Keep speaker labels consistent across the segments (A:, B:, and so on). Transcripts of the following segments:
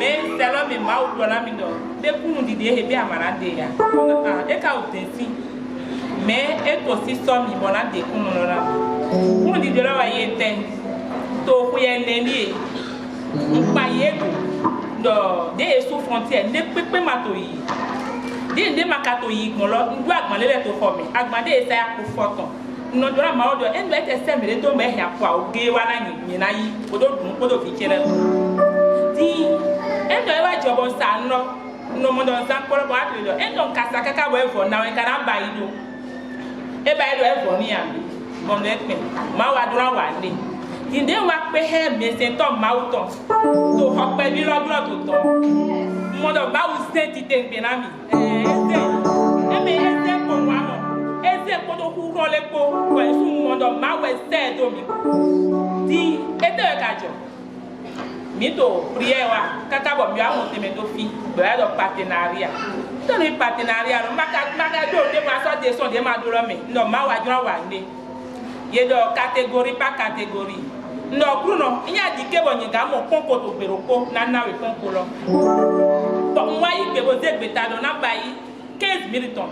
A: mais c'est l'homme et ma ou la mido. Des coups d'idées et bien malade. Et qu'à obtenir. Mais et aussi somme y voilà des coups là. Coups d'idées là, y était. To kuye neli. Mpaye do des sous frontières ne pepe matoyi. Des makatoyi qu'on là, on doit agmander les to former. Agmander ça pour photo. Non doit ma odo en doit être semblé to me ya kwa o ge wana ni na yi odo dun odo fi kere. Di en doit wa jobo sa no mo don san ko lo ba do en don kasa kaka we for na en kana ba yi do. E ba yi do e for ni am. Bon le pe. Ma wa do wa ni. Inde wa pe he me se to ma o to. So ho pe bi lo glo to to. Mo do ba u se ti te pe na mi. E me e se ko wa mo. Eze kodo ku ro le po wa su mo do ma we se do mi. Di ete ka jo. Mi to prière wa kaka bo mi awon te me do fi be do partenariat. To ni partenariat no maka do de ma so de son de ma do lo mi. No ma wa jura wa ni. Ye do catégorie par catégorie. No kruno nya di ke bo nyinga mo konko to peroko na na we konko lo. To nwa yi ke bo ze gbeta do na ba yi 15 militons.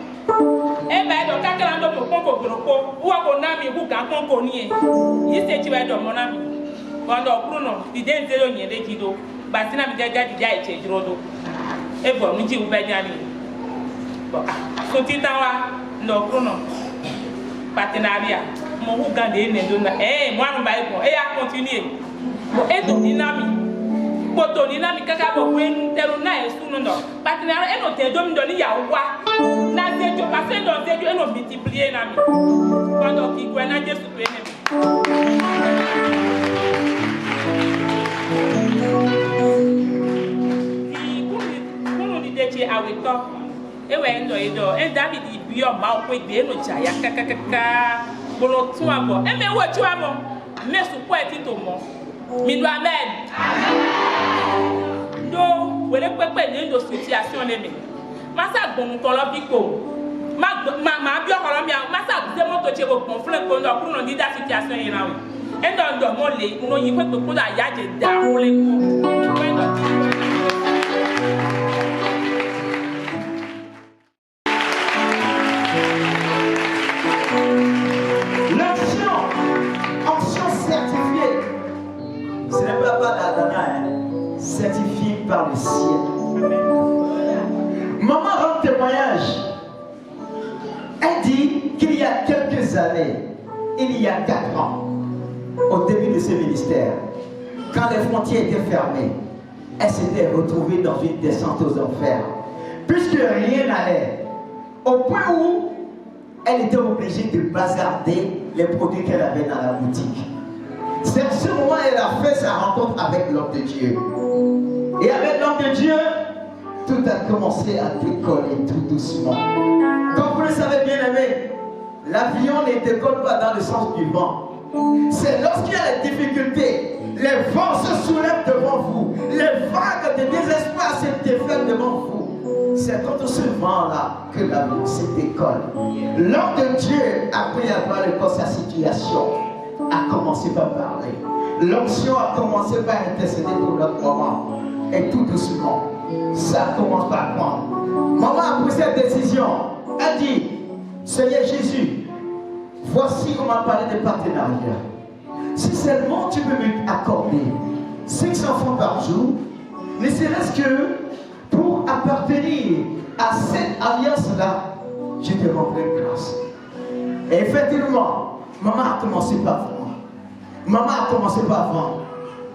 A: E ba do kakela ndo mo konko peroko wo ko na mi hu ga konko ni e. Yi se ti ba do mo na mi. Kondo kruno di den zero nyele kido. Ba sina mi jaja di ja e che jiro do. E bo mi ji u ba jani. Bo so ti tawa no kruno. Partenariat. Mon Ougandais ne donne moi on va et à continuer bon et ton dynamique pour ton dynamique kaka bo wen tero na e sunu no partenaire e no te do mi do ni ya wa na te jo parce que do te jo e no multiplier na mi quand ki ko na Jesu to ene mi kunu di de che aweto e we ndo e do e David bi o ma o pe gbe no cha ya kaka bolo tún abo e me wo tu amo me su po eti to mo mi do amen do wele pepe ni do situation le mi ma sa gbonu ko lo bi ko ma bi o ko lo mi ma sa de moto che go conflict ko ndo kuru no di da situation yin rawo e ndo mo le no yin pepe ko da ya je da ho le ko
B: certifié par le ciel. Maman rend témoignage. Elle dit qu'il y a quelques années, il y a 4 ans, au début de ce ministère, quand les frontières étaient fermées, elle s'était retrouvée dans une descente aux enfers, puisque rien n'allait, au point où elle était obligée de bazarder les produits qu'elle avait dans la boutique. C'est à ce moment qu'elle a fait sa rencontre avec l'homme de Dieu. Et avec l'homme de Dieu, tout a commencé à décoller tout doucement. Comme vous le savez bien aimé, l'avion ne décolle pas dans le sens du vent. C'est lorsqu'il y a des difficultés, les vents se soulèvent devant vous, les vagues de désespoir se déferlent devant vous. C'est contre ce vent-là que l'avion se décolle. L'homme de Dieu, après avoir réglé sa situation, a commencé par parler. L'onction a commencé par intercéder pour notre maman. Et tout doucement, ça commence par prendre. Maman a pris cette décision. Elle dit, Seigneur Jésus, voici on m'a parlé de partenariat. Si seulement tu peux m'accorder 500 francs par jour, ne serait-ce que pour appartenir à cette alliance-là, je te rendrai grâce. Et effectivement, maman a commencé par vendre. Maman a commencé par vendre.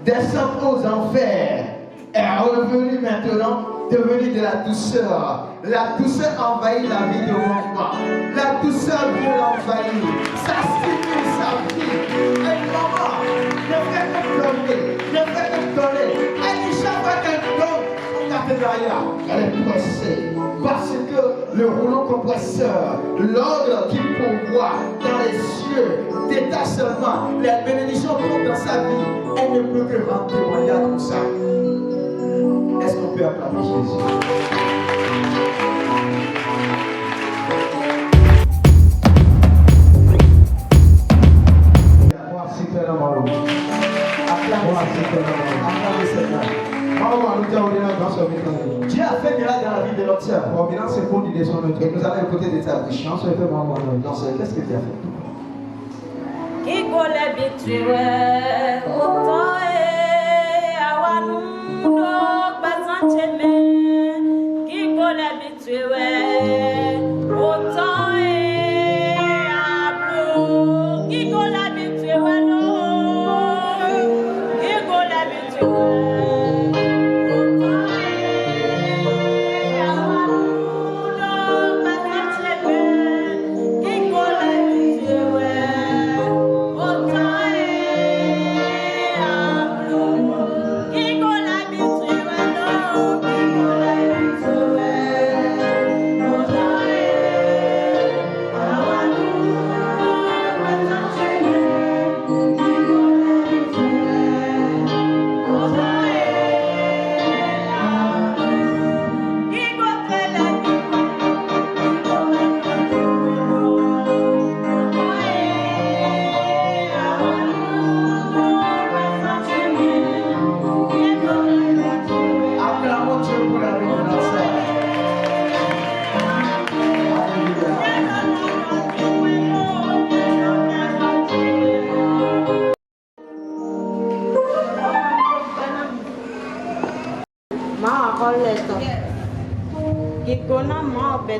B: Descendre aux enfers est revenue maintenant, devenue de la douceur. La douceur envahit la vie de mon enfant. La douceur vient l'envahir. Ça stimule sa vie. Et maman, ne fais que donner. Ne fais que donner. Elle dit chaque fois qu'elle donne au partenariat, elle est pressée. Parce que le rouleau compresseur, l'ordre qui pourvoit dans les cieux, détache seulement les bénédictions tombent dans sa vie. Elle ne peut que rendre témoignage comme ça. Est-ce qu'on peut acclamer Jésus? Acclamez Seigneur. Dieu a fait miracle dans la vie de notre sœur. Et nous allons écouter de ta bouche. Qu'est-ce que tu as fait?
C: Qui habitué autant et awanundo bazancheme qui habitué autant et ablo qui habitué no qui habitué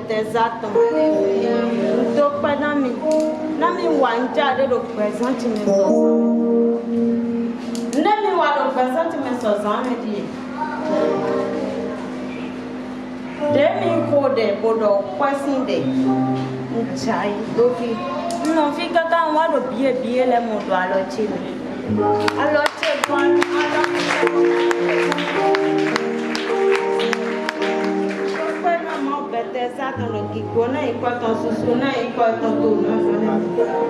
C: Exato. Estou para mim wanja de lo presente me sozame. Nem me wa lo presente me sozame di. De mi kode bodo kwasinde. Njai dofi. Non fica kan wa do bie le mo do alo chile. Alo che bon alo. Exato no kikona ikoto susuna ikoto tuna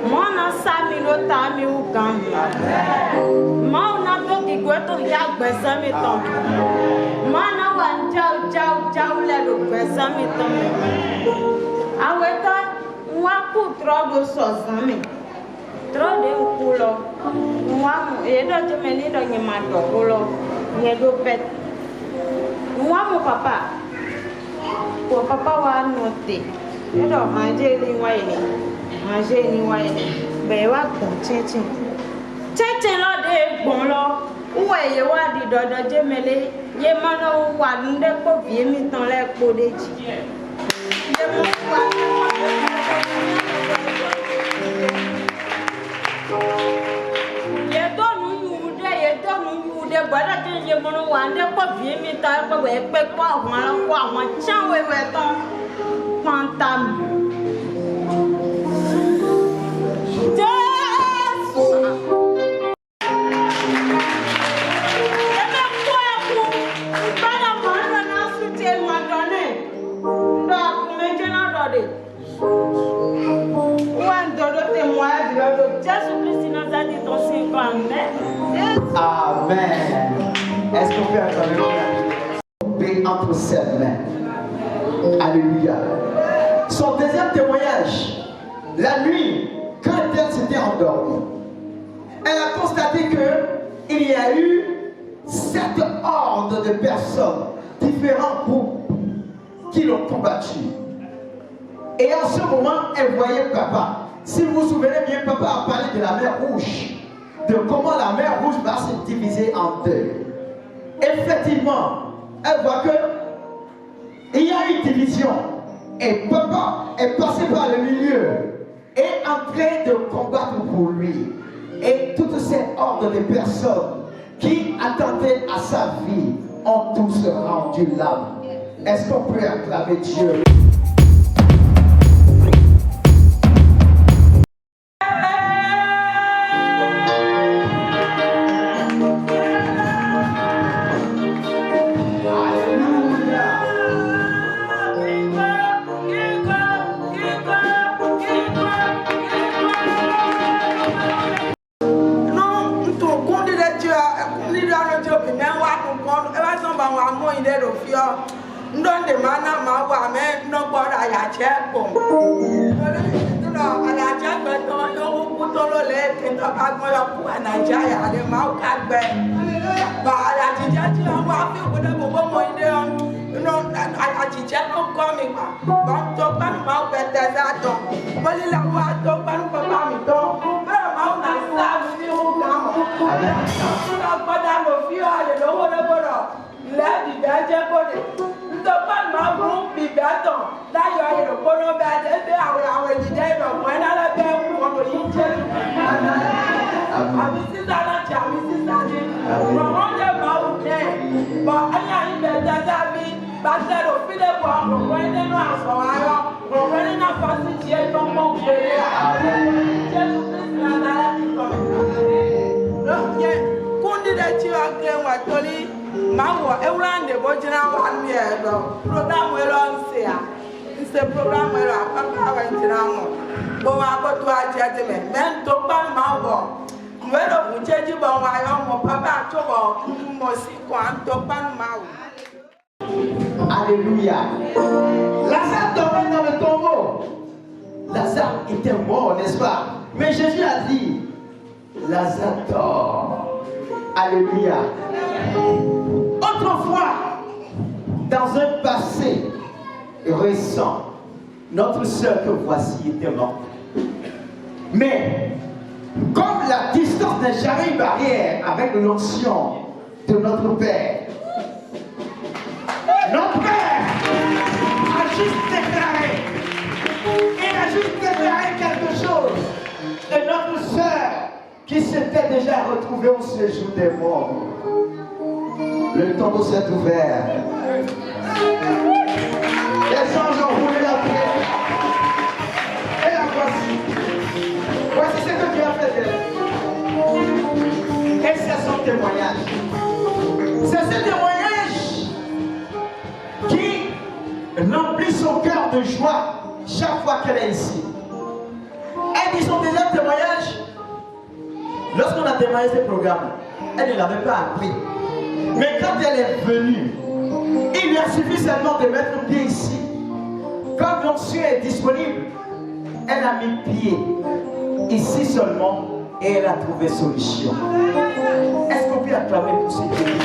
C: mona sami lo tami ukan mauna to kikweto ya gbesami ton mana wan jau le lo gbesami ton aweta wa ku trobo sozami trode ukulo wa edo jemeni do nyima do kulo nyedo pet wa mo papa pour papa wa noter et donc manger ni waine ben wa kon tchin lo de gbon lo uwe ye wa di dodo jemele ye mano wa nde ko vie mi tan le ko deji ye mo wa ye donu yude gbada ti ye mono wa nde ko vie mi ta ko we pe ko àwọn chan we ton pantam
B: Amen. Est-ce qu'on peut acclamer entre ses mains? Alléluia. Son deuxième témoignage, la nuit, quand elle s'était endormie, elle a constaté qu'il y a eu 7 hordes de personnes, différents groupes, qui l'ont combattu. Et en ce moment, elle voyait papa. Si vous vous souvenez bien, papa a parlé de la mer Rouge, de comment la mer Rouge va se diviser en deux. Effectivement, elle voit que il y a une division et papa est passé par le milieu et est en train de combattre pour lui. Et toutes ces hordes de personnes qui attendaient à sa vie ont tous rendu l'âme. Est-ce qu'on peut acclamer Dieu?
D: Ndonde mana mawa me nobora ya cheko. No ala cheko to yo kutolo le que ta pas moi pour un Nigeria de mau kagbe ba ala jija ti wa fi obodo bobo mo ide no ala jija ko ko mi ba to ba ma o bete za to mo li la wa to ba nu papa mi to ba ma o na sa mi o ka mo na ba da lo fi o ale lo wo lo boro le di ba je ko de to ba ma o bi ba to la yo ale lo boro ba de be awe jija lo mo na la be mo lo yin je àbí sísá láti àbí sísá ní ọ̀rọ̀ jẹ́ máa wù ní ẹ̀ bọ̀ ẹ̀yà ibẹ̀ dáadáa bí bàtẹ́rù òfìlẹ̀ bọ̀ ọ̀rọ̀ nínú àṣọ ayọ̀ ọ̀rọ̀ nínú àfọ́síjì ẹ̀ tó mọ̀ péré jésù kristu nàdàlẹ́ ti kọ̀ mí. kúndì dẹ̀ tí wàá gbé wọn torí máa wọ̀ ewúrẹ́ àndèbó jìnnà wà ní ẹ̀ lọ programu ẹ̀ lọ ń ṣe à ń ṣe programu ẹ̀ lọ àpapọ̀ àwọn ìjìnnà wọn bó wọn akọ́tù àjẹ́ tẹ̀mẹ̀ mẹ́ńtò bá máa wọ̀.
B: Alléluia. Lazare dormait dans le tombeau. Lazare était mort, n'est-ce pas? Mais Jésus a dit, Lazare dort. Alléluia. Autrefois, dans un passé récent, notre sœur que voici était morte. Mais comme la distance n'est jamais une barrière avec l'onction de notre Père a juste déclaré, il a juste déclaré quelque chose. Et notre sœur, qui s'était déjà retrouvée au séjour des morts, le tombeau s'est ouvert. Les anges ont roulé la pierre. Et la voici. Voici ce que Dieu a fait d'elle. Et c'est son témoignage. C'est ce témoignage qui remplit son cœur de joie chaque fois qu'elle est ici. Elle dit son deuxième témoignage. Lorsqu'on a démarré ce programme, elle ne l'avait pas appris. Mais quand elle est venue, il lui a suffi seulement de mettre pied ici. Quand l'onction est disponible, elle a mis pied ici seulement et elle a trouvé solution. Est-ce qu'on peut acclamer pour ces pays?